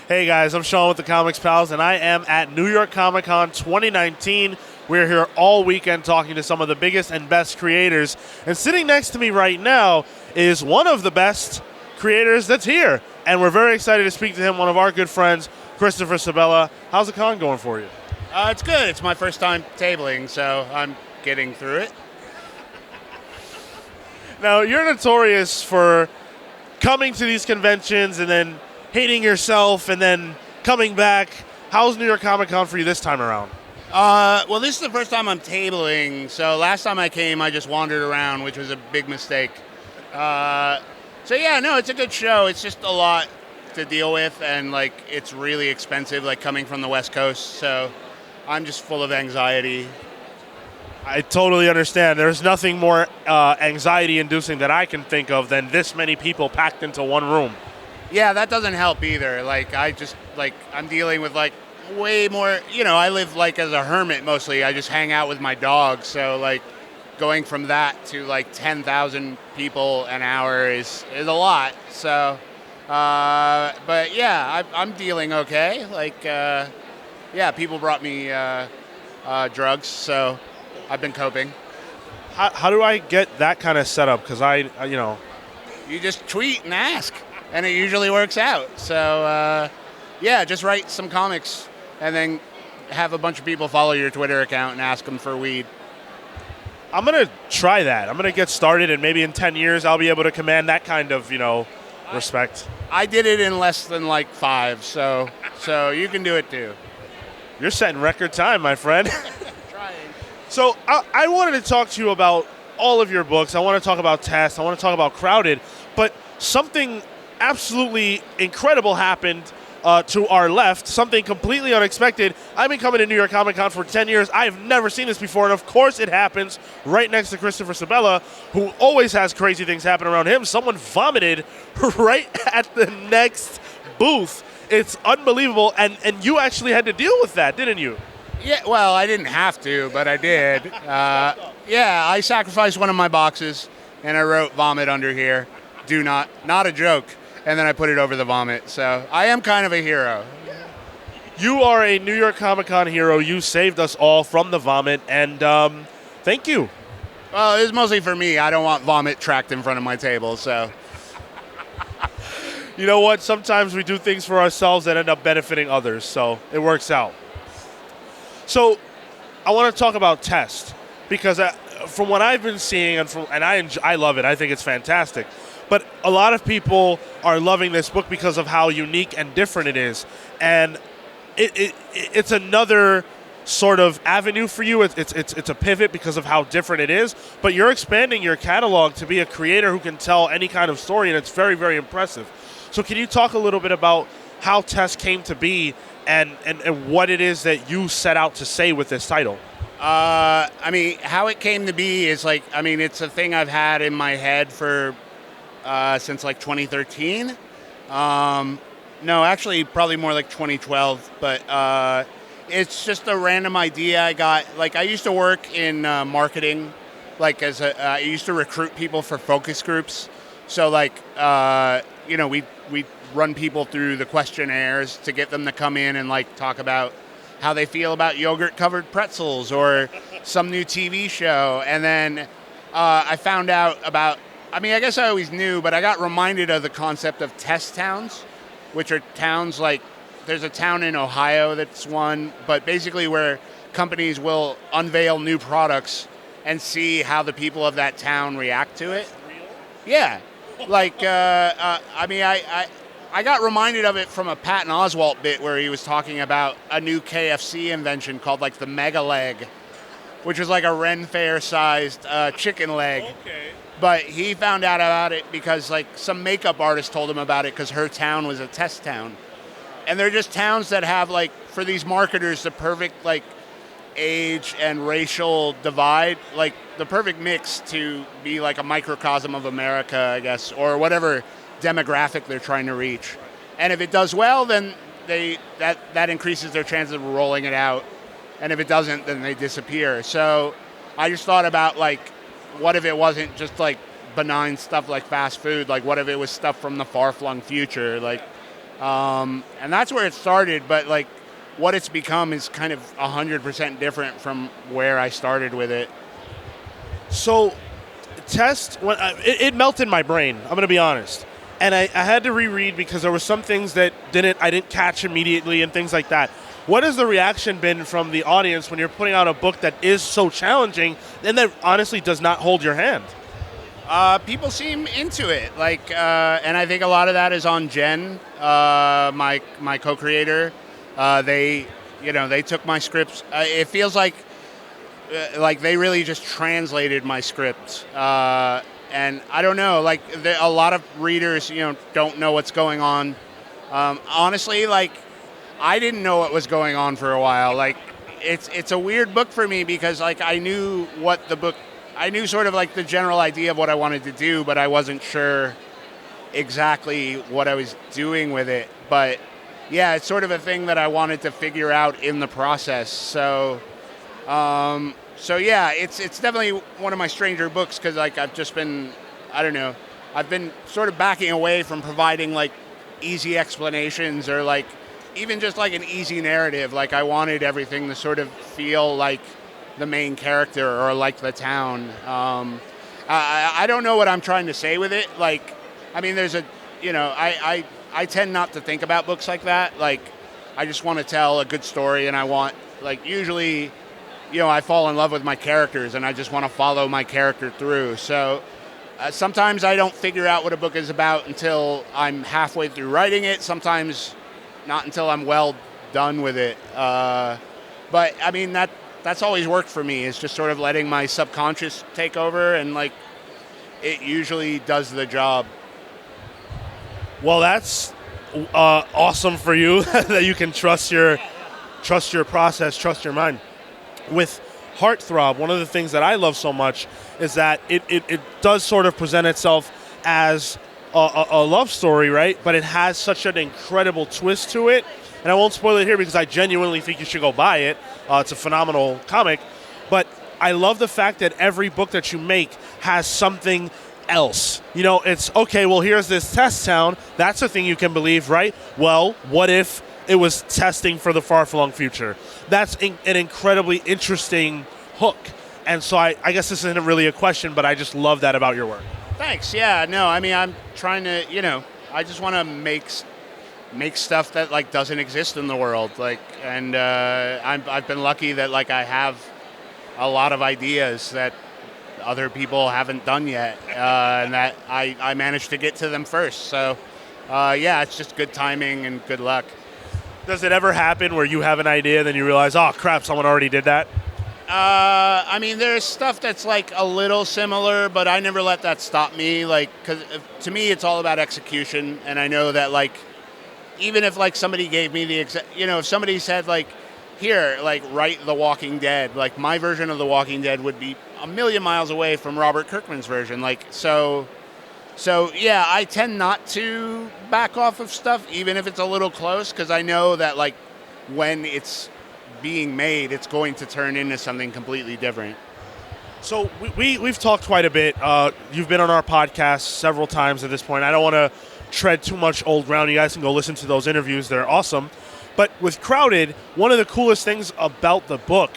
Hey guys, I'm Sean with the Comics Pals, and I am at New York Comic Con 2019. We're here all weekend talking to some of the biggest and best creators. And sitting next to me right now is one of the best creators that's here. And we're very excited to speak to him, one of our good friends, Christopher Sebela. How's the con going for you? It's good. It's my first time tabling, so I'm getting through it. Now, you're notorious for coming to these conventions and then hating yourself and then coming back. How's New York Comic Con for you this time around? Well, this is the first time I'm tabling, so last time I came, I just wandered around, which was a big mistake. So yeah, no, it's a good show. It's just a lot to deal with, and like it's really expensive, like coming from the West Coast, so I'm just full of anxiety. I totally understand. There's nothing more anxiety-inducing that I can think of than this many people packed into one room. Yeah, that doesn't help either. Like, I'm dealing with, like, way more, I live, like, as a hermit mostly. I just hang out with my dog. So, like, going from that to, like, 10,000 people an hour is a lot. So, but, yeah, I'm dealing okay. Like, yeah, people brought me drugs, so I've been coping. How do I get that kind of setup? Because You just tweet and ask. And it usually works out. So, yeah, just write some comics and then have a bunch of people follow your Twitter account and ask them for weed. I'm going to try that. I'm going to get started, and maybe in 10 years I'll be able to command that kind of, respect. I did it in less than, 5, so you can do it too. You're setting record time, my friend. Trying. So I wanted to talk to you about all of your books. I want to talk about Test. I want to talk about Crowded. But something absolutely incredible happened to our left, something completely unexpected. I've been coming to New York Comic Con for 10 years. I have never seen this before, and of course it happens right next to Christopher Sebela, who always has crazy things happen around him. Someone vomited right at the next booth. It's unbelievable, and you actually had to deal with that, didn't you? Yeah, well, I didn't have to, but I did. Yeah, I sacrificed one of my boxes, and I wrote vomit under here. Do not a joke. And then I put it over the vomit. So I am kind of a hero. You are a New York Comic Con hero. You saved us all from the vomit, and thank you. Well, it was mostly for me. I don't want vomit tracked in front of my table, so. You know what? Sometimes we do things for ourselves that end up benefiting others, so it works out. So I want to talk about Test, because from what I've been seeing, and I love it. I think it's fantastic. But a lot of people are loving this book because of how unique and different it is. And it's another sort of avenue for you. It's a pivot because of how different it is. But you're expanding your catalog to be a creator who can tell any kind of story, and it's very, very impressive. So can you talk a little bit about how Test came to be and what it is that you set out to say with this title? I mean, how it came to be is it's a thing I've had in my head for since 2013. No, actually probably more like 2012, but it's just a random idea I got. I used to work in marketing, I used to recruit people for focus groups. So we run people through the questionnaires to get them to come in and talk about how they feel about yogurt covered pretzels or some new TV show. And then I found out about, I guess I always knew, but I got reminded of the concept of test towns, which are towns there's a town in Ohio that's one, but basically where companies will unveil new products and see how the people of that town react to it. Yeah. I got reminded of it from a Patton Oswalt bit where he was talking about a new KFC invention called the Mega Leg, which was a Ren Fair-sized chicken leg. Okay. But he found out about it because some makeup artist told him about it because her town was a test town. And they're just towns that have for these marketers the perfect age and racial divide, the perfect mix to be a microcosm of America, I guess, or whatever demographic they're trying to reach. And if it does well, then that increases their chances of rolling it out. And if it doesn't, then they disappear. So I just thought about what if it wasn't just benign stuff like fast food? What if it was stuff from the far-flung future? And that's where it started. But like, what it's become is kind of 100% different from where I started with it. So, Test, it melted my brain. I'm going to be honest, and I had to reread because there were some things that I didn't catch immediately and things like that. What has the reaction been from the audience when you're putting out a book that is so challenging and that honestly does not hold your hand? People seem into it, like, and I think a lot of that is on Jen, my co-creator. They took my scripts. It feels like they really just translated my script. And I don't know, like, a lot of readers, don't know what's going on. Honestly, like, I didn't know what was going on for a while. Like, it's a weird book for me because, like, I knew sort of like the general idea of what I wanted to do, but I wasn't sure exactly what I was doing with it. But yeah, it's sort of a thing that I wanted to figure out in the process. So yeah, it's definitely one of my stranger books because, like, I've been sort of backing away from providing like easy explanations or like even just like an easy narrative. Like, I wanted everything to sort of feel like the main character or like the town. I don't know what I'm trying to say with it. Like, I mean, I tend not to think about books like that. Like, I just want to tell a good story, and I want, like, usually, I fall in love with my characters, and I just want to follow my character through. So sometimes I don't figure out what a book is about until I'm halfway through writing it. Sometimes not until I'm well done with it. But I mean, that's always worked for me, is just sort of letting my subconscious take over, and like, it usually does the job. Well, that's awesome for you that you can trust your process, trust your mind. With Heartthrob, one of the things that I love so much is that it does sort of present itself as a love story, right? But it has such an incredible twist to it. And I won't spoil it here because I genuinely think you should go buy it. It's a phenomenal comic. But I love the fact that every book that you make has something else. It's, okay, well, here's this test town. That's a thing you can believe, right? Well, what if it was testing for the far-flung future? That's an incredibly interesting hook. And so I guess this isn't really a question, but I just love that about your work. Thanks. Yeah, no, I mean, I'm trying to, I just want to make stuff that, like, doesn't exist in the world. Like, and I've been lucky that, like, I have a lot of ideas that other people haven't done yet, and that I managed to get to them first. So, yeah, it's just good timing and good luck. Does it ever happen where you have an idea, then you realize, oh, crap, someone already did that? I mean, there's stuff that's, like, a little similar, but I never let that stop me. Like, because to me, it's all about execution, and I know that, like, even if, like, somebody gave me if somebody said, like, here, like, write The Walking Dead, like, my version of The Walking Dead would be a million miles away from Robert Kirkman's version. Like, so yeah, I tend not to back off of stuff, even if it's a little close, because I know that, like, when it's being made, it's going to turn into something completely different. So we've talked quite a bit. You've been on our podcast several times at this point. I don't want to tread too much old ground. You guys can go listen to those interviews. They're awesome. But with Crowded, one of the coolest things about the book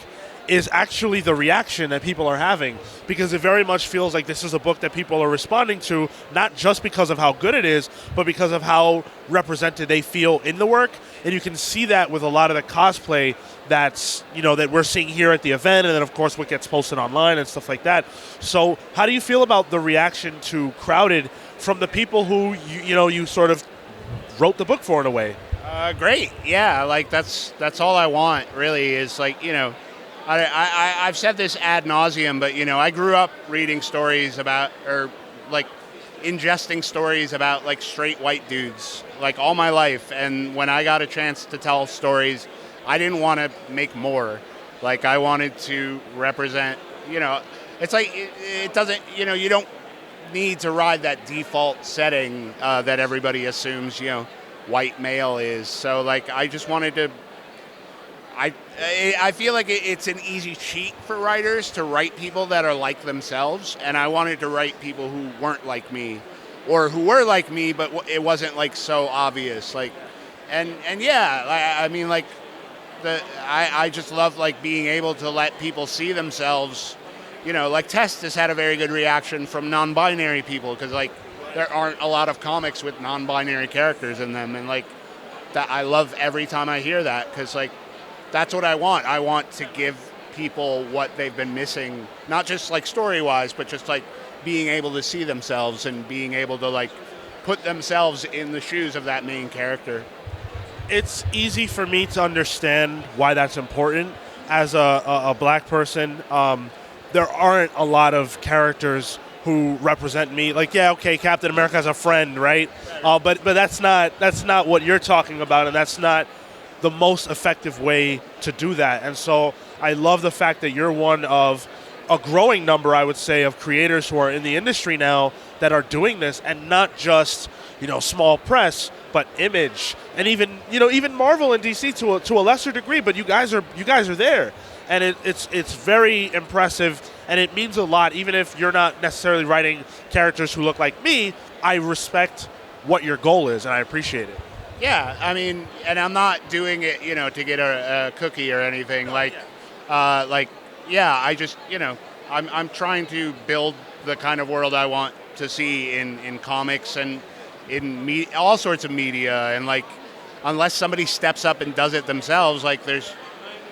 is actually the reaction that people are having, because it very much feels like this is a book that people are responding to, not just because of how good it is, but because of how represented they feel in the work. And you can see that with a lot of the cosplay that's, that we're seeing here at the event, and then of course what gets posted online and stuff like that. So how do you feel about the reaction to Crowded from the people who you sort of wrote the book for in a way? Great. Yeah, like, that's all I want, really, is, like, I've said this ad nauseum, but, I grew up reading stories about, or, like, ingesting stories about, like, straight white dudes, like, all my life. And when I got a chance to tell stories, I didn't want to make more. Like, I wanted to represent, it's like, it doesn't, you don't need to ride that default setting that everybody assumes, white male is. So, like, I just wanted to, I feel like it's an easy cheat for writers to write people that are like themselves, and I wanted to write people who weren't like me, or who were like me, but it wasn't, like, so obvious. Like, and yeah, I mean, like I just love like being able to let people see themselves. You know, like Test has had a very good reaction from non-binary people because like there aren't a lot of comics with non-binary characters in them, and like that I love every time I hear that because like that's what I want. I want to give people what they've been missing, not just like story-wise, but just like being able to see themselves and being able to like put themselves in the shoes of that main character. It's easy for me to understand why that's important. As a black person, there aren't a lot of characters who represent me. Like, yeah, okay, Captain America has a friend, right? But that's not what you're talking about, and that's not the most effective way to do that. And so I love the fact that you're one of a growing number, I would say, of creators who are in the industry now that are doing this, and not just, you know, small press, but Image, and even Marvel and DC to a lesser degree. But you guys are there, and it's very impressive, and it means a lot. Even if you're not necessarily writing characters who look like me, I respect what your goal is, and I appreciate it. Yeah, I mean, and I'm not doing it, you know, to get a cookie or anything. Yeah, I just, you know, I'm trying to build the kind of world I want to see in comics and in all sorts of media. And like, unless somebody steps up and does it themselves, like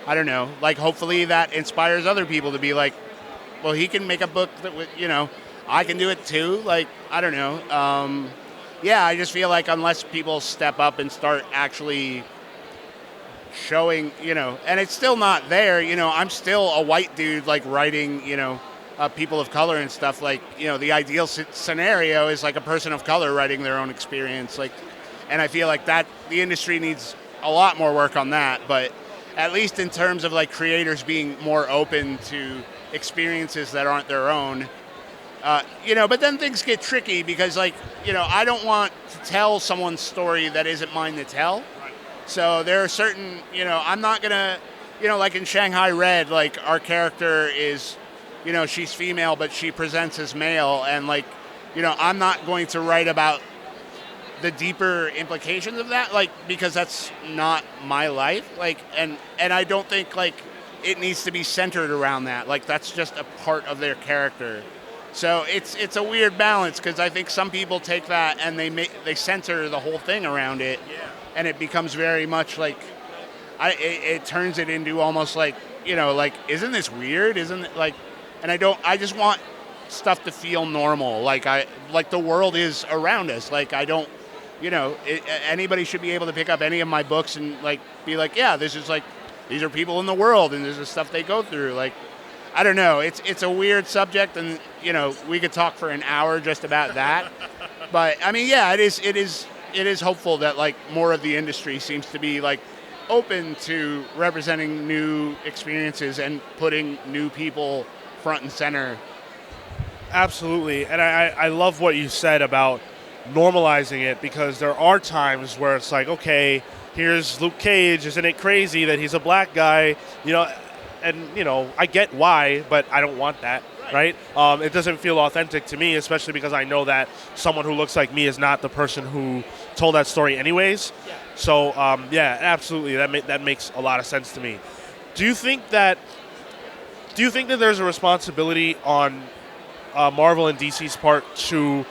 I don't know, like hopefully that inspires other people to be like, well, he can make a book that, you know, I can do it too. Like, I don't know. Yeah, I just feel like unless people step up and start actually showing, you know, and it's still not there, you know, I'm still a white dude, like writing, you know, people of color and stuff. Like, you know, the ideal scenario is like a person of color writing their own experience. Like, and I feel like that the industry needs a lot more work on that. But at least in terms of like creators being more open to experiences that aren't their own, you know, but then things get tricky because, like, you know, I don't want to tell someone's story that isn't mine to tell. Right. So there are certain, you know, I'm not going to, you know, like in Shanghai Red, like our character is, you know, she's female, but she presents as male. And like, you know, I'm not going to write about the deeper implications of that, like, because that's not my life. Like, and I don't think like it needs to be centered around that. Like, that's just a part of their character. So it's a weird balance because I think some people take that and they center the whole thing around it, and it becomes very much like it turns it into almost like, you know, like, isn't this weird? Isn't it like? And I just want stuff to feel normal. Like the world is around us. Like, I don't, you know, anybody should be able to pick up any of my books and like be like, yeah, this is like, these are people in the world and this is stuff they go through. Like, I don't know. It's a weird subject, and you know, we could talk for an hour just about that. But I mean, yeah, it is hopeful that like more of the industry seems to be like open to representing new experiences and putting new people front and center. Absolutely, and I love what you said about normalizing it, because there are times where it's like, okay, here's Luke Cage. Isn't it crazy that he's a black guy? You know. And, you know, I get why, but I don't want that, right? It doesn't feel authentic to me, especially because I know that someone who looks like me is not the person who told that story anyways. Yeah. So, yeah, absolutely, that makes a lot of sense to me. Do you think that there's a responsibility on Marvel and DC's part to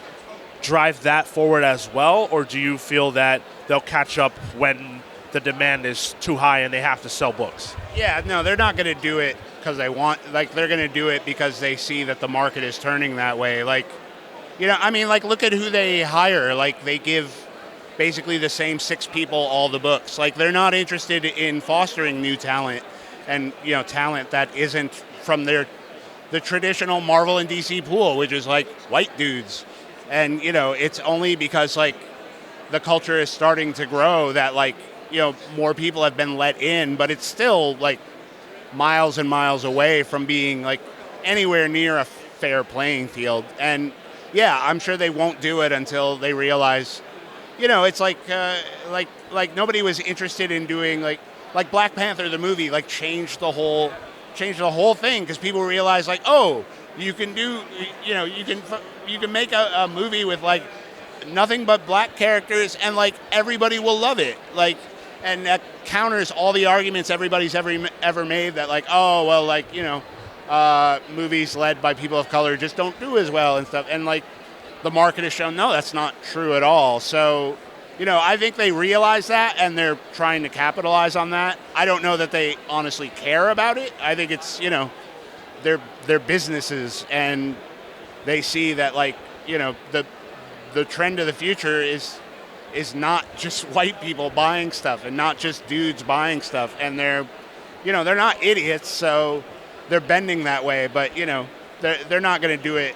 drive that forward as well, or do you feel that they'll catch up when the demand is too high and they have to sell books? Yeah, no, they're not going to do it because they want, like, they're going to do it because they see that the market is turning that way. Like, you know, I mean, like, look at who they hire. Like, they give basically the same 6 people all the books. Like, they're not interested in fostering new talent and, you know, talent that isn't from the traditional Marvel and DC pool, which is like white dudes. And, you know, it's only because like the culture is starting to grow that, like, you know, more people have been let in, but it's still like miles and miles away from being like anywhere near a fair playing field. And yeah, I'm sure they won't do it until they realize, you know, it's like nobody was interested in doing like Black Panther the movie, like changed the whole thing because people realize like, oh, you can do, you know, you can make a movie with like nothing but black characters, and like everybody will love it. Like, and that counters all the arguments everybody's ever made that like, oh well, like, you know, movies led by people of color just don't do as well and stuff. And like the market has shown, no, that's not true at all. So, you know, I think they realize that and they're trying to capitalize on that. I don't know that they honestly care about it. I think it's, you know, they're businesses, and they see that, like, you know, the trend of the future is not just white people buying stuff and not just dudes buying stuff. And they're, you know, they're not idiots, so they're bending that way. But, you know, they're not going to do it.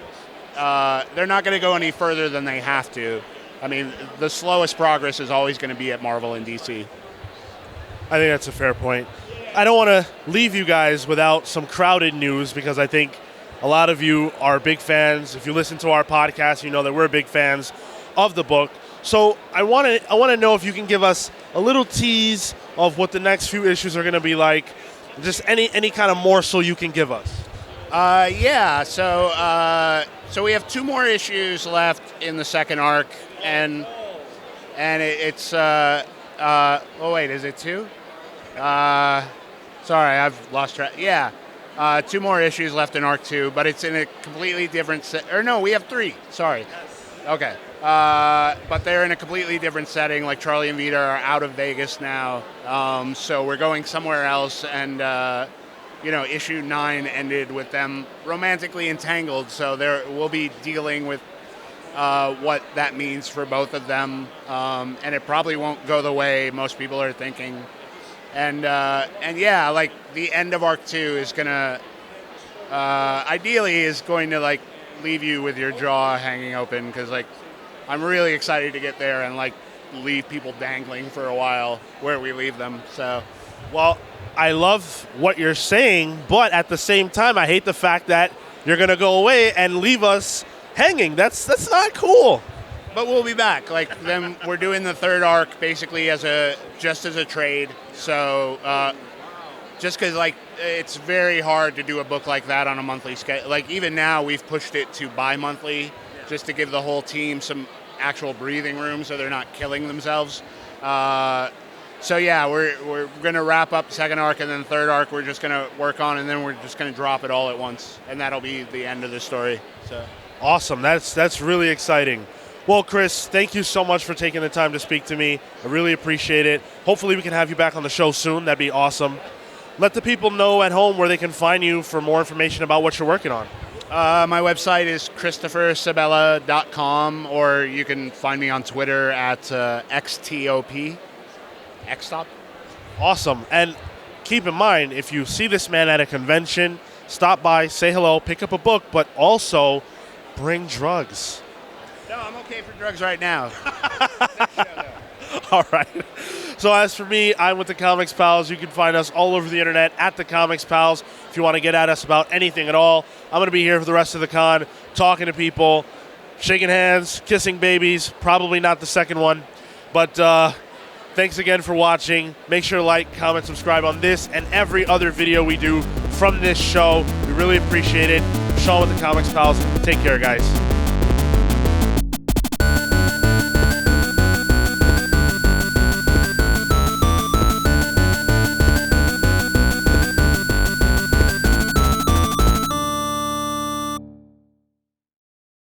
They're not going to go any further than they have to. I mean, the slowest progress is always going to be at Marvel and DC. I think that's a fair point. I don't want to leave you guys without some crowded news, because I think a lot of you are big fans. If you listen to our podcast, you know that we're big fans of the book. So I want to know if you can give us a little tease of what the next few issues are going to be like. Just any kind of morsel you can give us. Yeah. So we have 2 more issues left in the second arc, and it's oh wait, is it 2? Sorry, I've lost track. Yeah. 2 more issues left in arc 2, but it's in a completely different set. Or no, we have 3. Sorry. Okay. But they're in a completely different setting. Like Charlie and Vita are out of Vegas now, so we're going somewhere else. And you know, issue 9 ended with them romantically entangled. So we'll be dealing with what that means for both of them, and it probably won't go the way most people are thinking. And yeah, like the end of arc 2 is gonna ideally is going to like leave you with your jaw hanging open, because like I'm really excited to get there and like leave people dangling for a while where we leave them. So, well, I love what you're saying, but at the same time, I hate the fact that you're gonna go away and leave us hanging. That's not cool. But we'll be back. Like, then we're doing the third arc basically as a trade. So just because like it's very hard to do a book like that on a monthly schedule. Like even now we've pushed it to bi-monthly just to give the whole team some actual breathing room so they're not killing themselves. So yeah, we're going to wrap up the second arc, and then the third arc we're just going to work on, and then we're just going to drop it all at once, and that'll be the end of the story. So awesome. That's really exciting. Well, Chris, thank you so much for taking the time to speak to me. I really appreciate it. Hopefully we can have you back on the show soon. That'd be awesome. Let the people know at home where they can find you for more information about what you're working on. My website is ChristopherSebela.com, or you can find me on Twitter at XTOP. Xtop. Awesome. And keep in mind, if you see this man at a convention, stop by, say hello, pick up a book, but also bring drugs. No, I'm okay for drugs right now. All right. So as for me, I'm with the Comics Pals. You can find us all over the internet at the Comics Pals. If you want to get at us about anything at all, I'm going to be here for the rest of the con, talking to people, shaking hands, kissing babies. Probably not the second one. But thanks again for watching. Make sure to like, comment, subscribe on this and every other video we do from this show. We really appreciate it. Sean with the Comics Pals. Take care, guys.